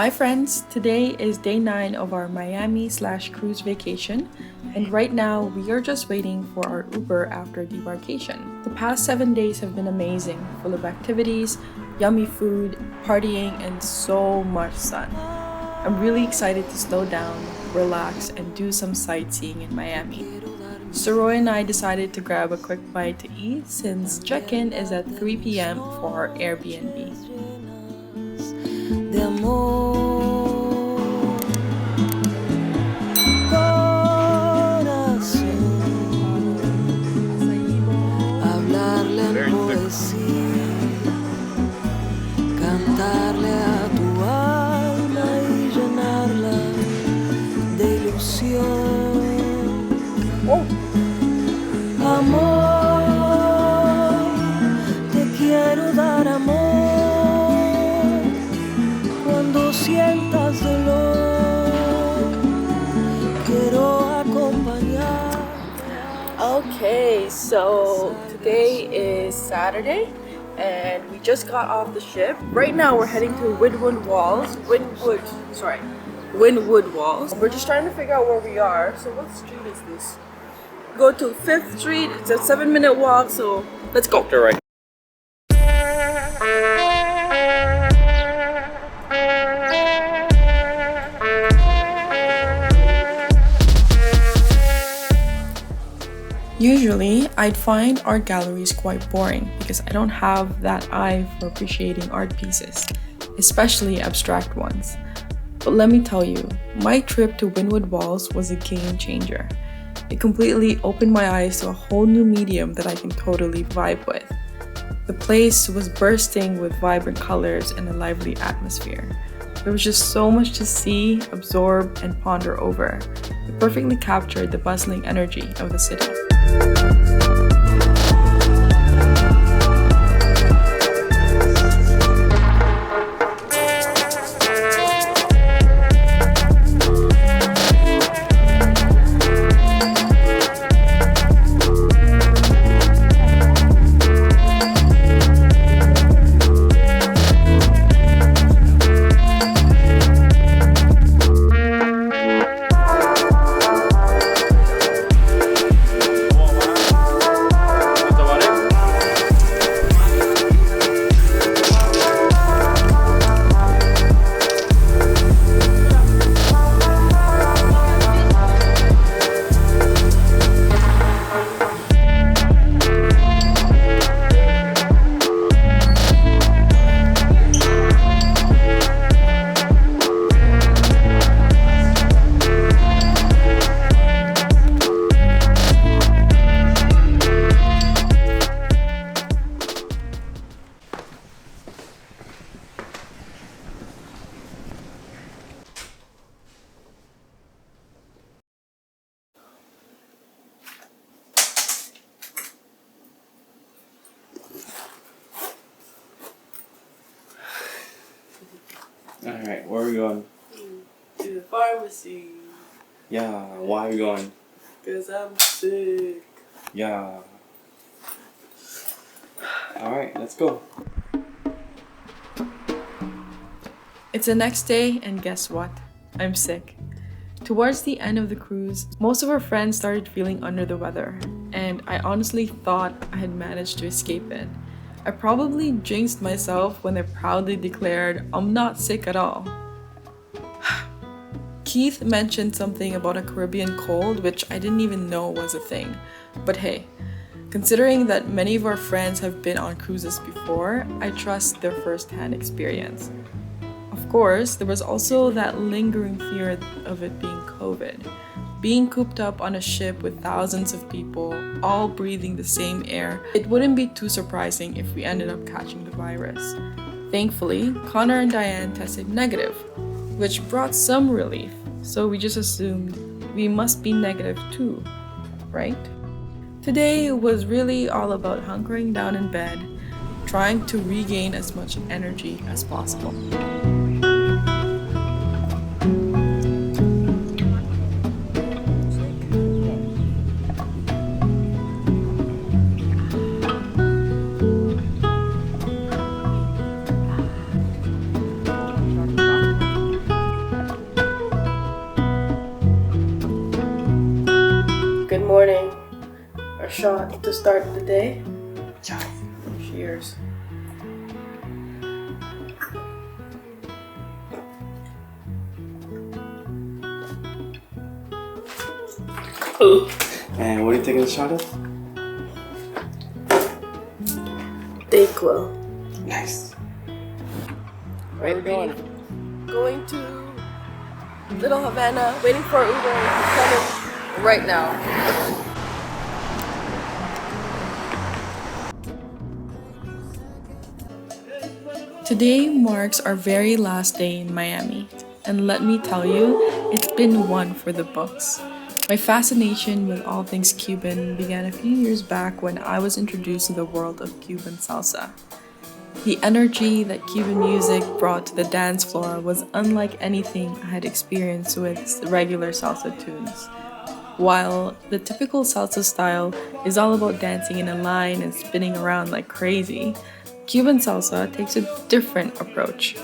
Hi friends, today is day 9 of our Miami/cruise vacation, and right now we are just waiting for our Uber after debarkation. The past 7 days have been amazing, full of activities, yummy food, partying, and so much sun. I'm really excited to slow down, relax, and do some sightseeing in Miami. So Roy and I decided to grab a quick bite to eat since check-in is at 3 p.m. for our Airbnb. De amor, corazón, hablarle en poesía, cantarle a tu alma y llenarla de ilusión. Amor, te quiero dar amor. Cuando sientas dolor, quiero acompañar. Okay, so today is Saturday and we just got off the ship. Right now we're heading to Wynwood Walls. Wynwood Walls. We're just trying to figure out where we are. So what street is this? Go to 5th Street. It's a 7-minute walk, so let's go. Right. Usually, I'd find art galleries quite boring because I don't have that eye for appreciating art pieces, especially abstract ones. But let me tell you, my trip to Wynwood Walls was a game changer. It completely opened my eyes to a whole new medium that I can totally vibe with. The place was bursting with vibrant colors and a lively atmosphere. There was just so much to see, absorb, and ponder over. It perfectly captured the bustling energy of the city. Alright, where are we going? To the pharmacy. Yeah, why are we going? Because I'm sick. Yeah. Alright, let's go. It's the next day, and guess what? I'm sick. Towards the end of the cruise, most of our friends started feeling under the weather, and I honestly thought I had managed to escape it. I probably jinxed myself when I proudly declared I'm not sick at all. Keith mentioned something about a Caribbean cold, which I didn't even know was a thing. But hey, considering that many of our friends have been on cruises before, I trust their first-hand experience. Of course, there was also that lingering fear of it being COVID. Being cooped up on a ship with thousands of people, all breathing the same air, it wouldn't be too surprising if we ended up catching the virus. Thankfully, Connor and Dianne tested negative, which brought some relief, so we just assumed we must be negative too, right? Today was really all about hunkering down in bed, trying to regain as much energy as possible. a shot to start the day. Cheers. And what are you taking a shot of? Dayquil. Nice. Where are we going? Going to Little Havana, waiting for Uber. It's coming right now. Today marks our very last day in Miami, and let me tell you, it's been one for the books. My fascination with all things Cuban began a few years back when I was introduced to the world of Cuban salsa. The energy that Cuban music brought to the dance floor was unlike anything I had experienced with regular salsa tunes. While the typical salsa style is all about dancing in a line and spinning around like crazy, Cuban salsa takes a different approach.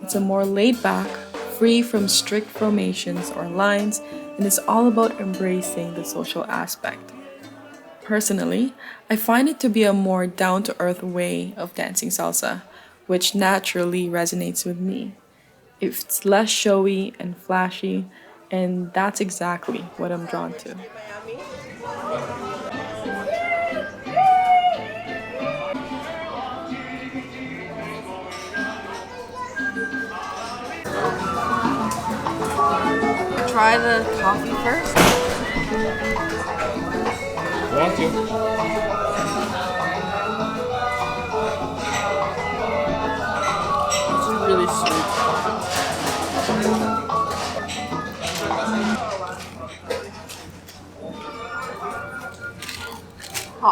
It's a more laid back, free from strict formations or lines, and it's all about embracing the social aspect. Personally, I find it to be a more down-to-earth way of dancing salsa, which naturally resonates with me. It's less showy and flashy, and that's exactly what I'm drawn to. Try the coffee first. Want to? This is really sweet. Oh.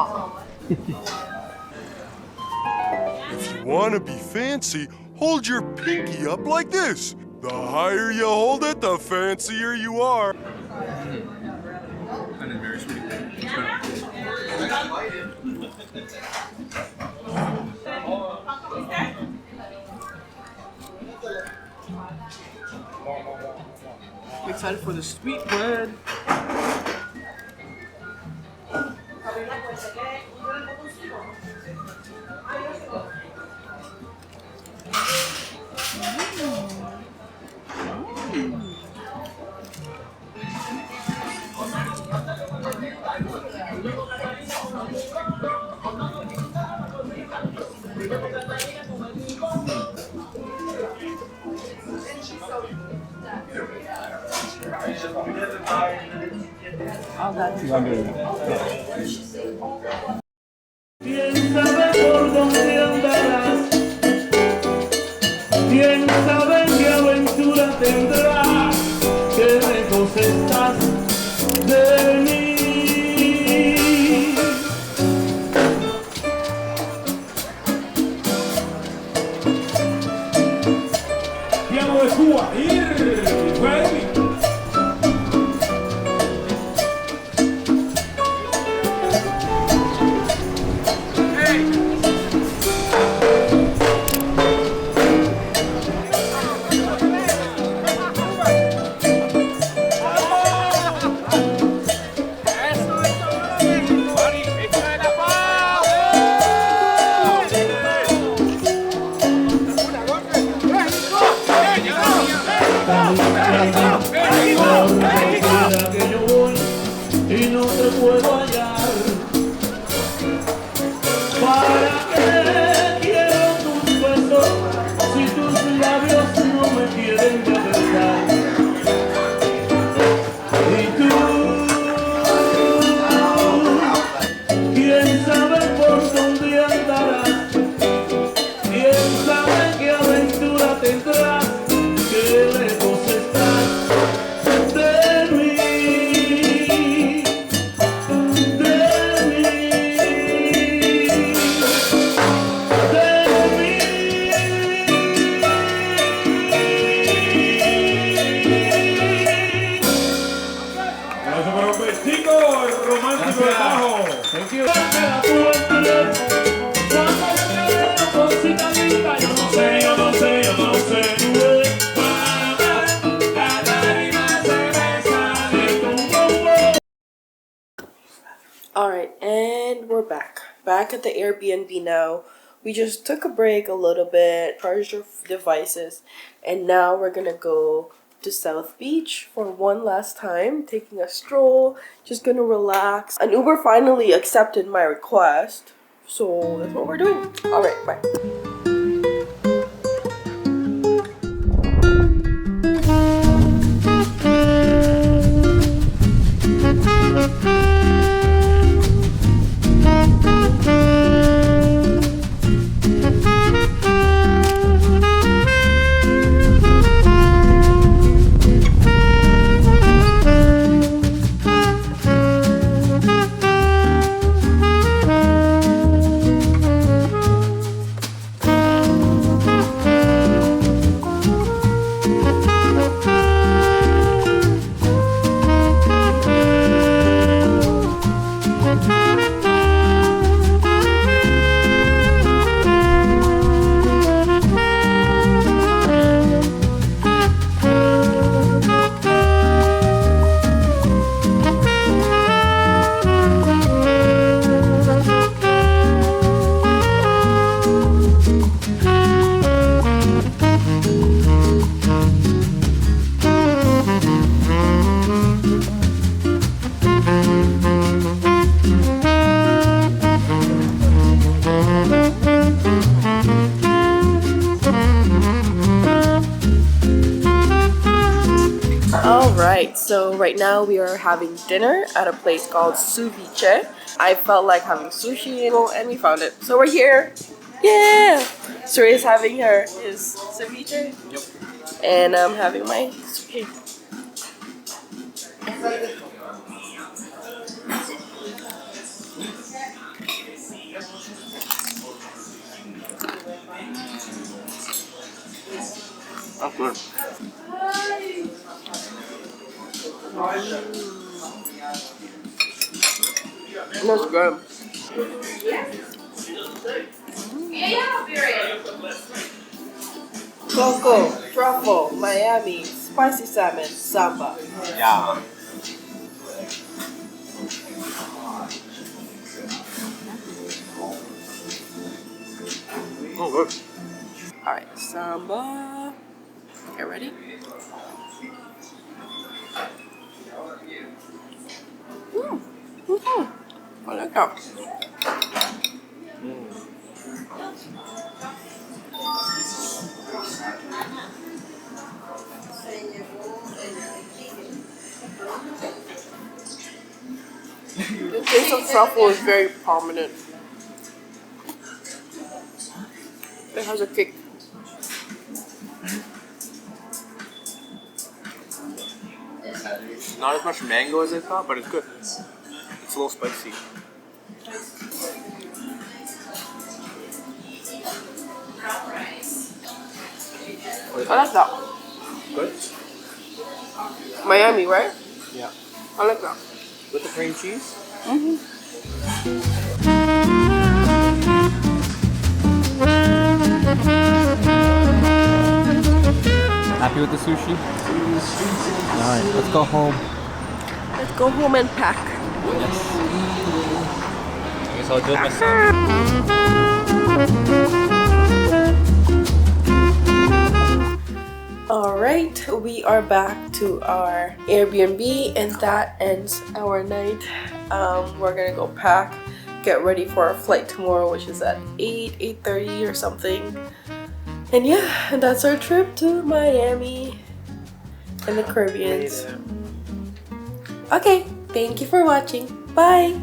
If you want to be fancy, hold your pinky up like this. The higher you hold it, the fancier you are. And it's very sweet. I'm excited for the sweet bread. ¿Quién sabe por dónde andarás? ¿Quién sabe qué aventura tendrás? ¿Qué lejos estás de mí? Piano de Cuba, baby. Alright, and we're back. Back at the Airbnb now. We just took a break a little bit, charged our devices, and now we're gonna go to South Beach for one last time, taking a stroll, just gonna relax. An Uber finally accepted my request, so that's what we're doing. Alright, bye. Alright, so right now we are having dinner at a place called Suviche. I felt like having sushi and we found it. So we're here. Yeah! Surya's having his ceviche. Yep. And I'm having my sushi. That's good. That's good. Coco, truffle, Miami, spicy salmon, samba. Yeah. Oh, good. Alright, samba. Okay, ready? I like that. The taste of truffle is very prominent. It has a kick. Not as much mango as I thought, but it's good. It's a little spicy. I like that. Good? Miami, right? Yeah. I like that. With the cream cheese? Happy with the sushi? Alright, let's go home. Let's go home and pack. Yes. I guess I'll do it myself. Alright, we are back to our Airbnb and that ends our night. We're gonna go pack, get ready for our flight tomorrow, which is at 8:30 or something. And yeah, that's our trip to Miami and the Caribbean. Okay, thank you for watching. Bye!